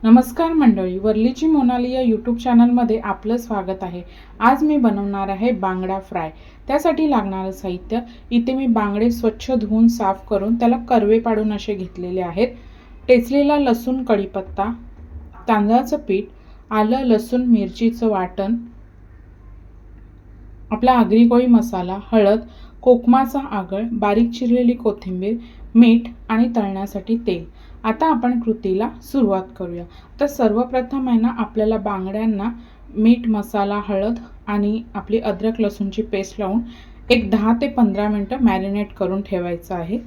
नमस्कार मंडळी, वर्लीची मोनाली या यूट्यूब चॅनलमध्ये आपलं स्वागत आहे। आज मी बनवणार आहे बांगडा फ्राय। त्यासाठी लागणारे साहित्य इथे मी बांगडे स्वच्छ धुवून साफ करून त्याला कर्वे पाडून असे घेतलेले आहेत। टेचलेला लसूण, कढीपत्ता, तांदळाचं पीठ, आलं लसूण मिरचीचं वाटण, आपला आगरी कोळी मसाला, हळद, कोकमाचा आगळ, बारीक चिरलेली कोथिंबीर, मीठ आणि तळण्यासाठी तेल। आता आपण कृतीला सुरुवात करूया। तर सर्वप्रथम आहे ना, आपल्याला बांगड्यांना मीठ, मसाला, हळद आणि आपली अद्रक लसूणची पेस्ट लावून एक 10 ते 15 मिनिटं मॅरिनेट करून ठेवायचं आहे।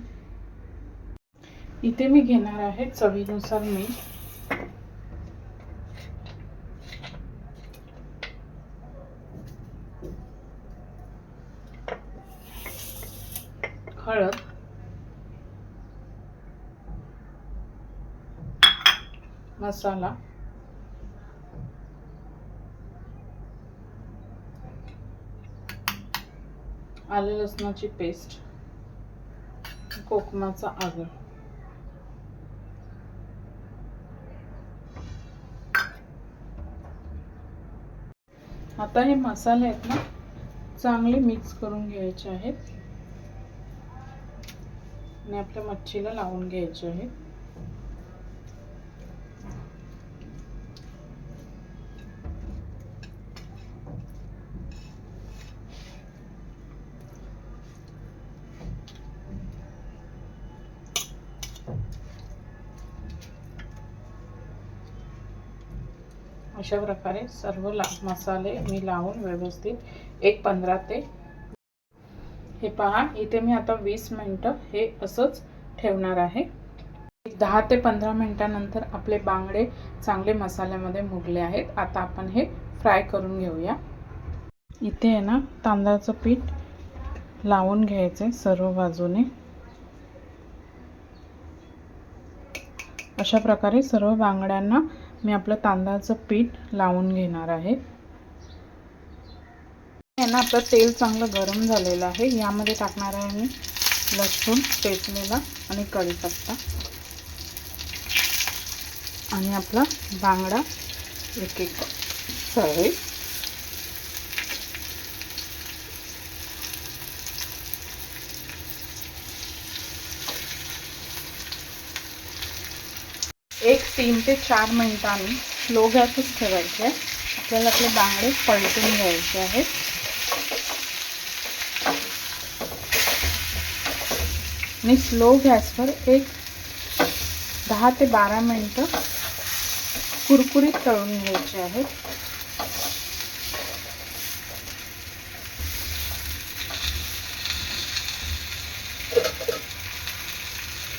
इथे मी घेणार आहे चवीनुसार मीठ, हळद, मसाला, आले लसणाची पेस्ट, कोकमाचा आगळ। आता हे मसाले आहेत ना, चांगले मिक्स करून घ्यायचे आहेत आणि आपल्या मच्छीला लावून घ्यायचे आहे। अशा प्रकारे सर्व मसाले मी लावून व्यवस्थित एक 15 ते हे पहा, इथे मी आता 20 मिनिटं हे असंच ठेवणार आहे। 10 ते 15 मिनिटांनंतर आपले बांगडे चांगले मसाल्यामध्ये मुरले आहेत। आता आपण हे फ्राय करून घेऊया। इथे आहे ना, तांदळाचं पीठ लावून घ्यायचे सर्व बाजूने। अशा प्रकारे सर्व बांगड्यांना मी आपलं तांदळाचं पीठ लावून घेणार आहे। यांना आपलं तेल चांगलं गरम झालेलं आहे। यामध्ये टाकणार आहे मी लसूण टेचलेला आणि कढीपत्ता आणि आपला बांगडा एक एक सर्व। एक 3 ते 4 मिनिटांनी स्लो गॅसच ठेवायचे आहे। आपल्याला आपले बांगडे पलटून घ्यायचे आहेत आणि स्लो गॅसवर एक 10 ते 12 मिनिटं कुरकुरीत तळून घ्यायचे आहेत।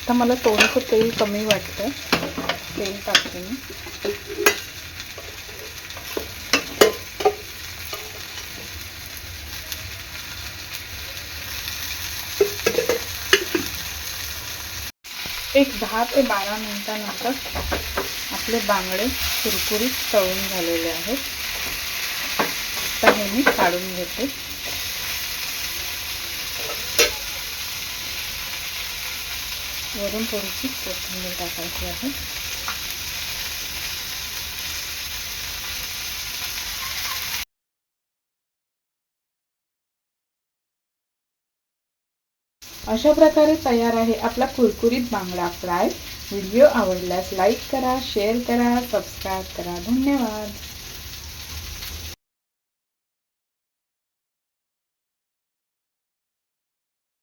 आता मला थोडंसं तेल कमी वाटतं, तेल टाकते मी। एक 10 ते 12 मिनिटांनंतर आपले बांगडे कुरकुरीत तळून झालेले आहेत। आता हे मी काढून घेते। वरून थोडीशी कोथिंबीर टाकायची आहे। अशा प्रकारे तयार आहे आपला कुरकुरीत बांगडा फ्राय। व्हिडिओ आवडल्यास लाईक करा, शेअर करा, सबस्क्राइब करा। धन्यवाद।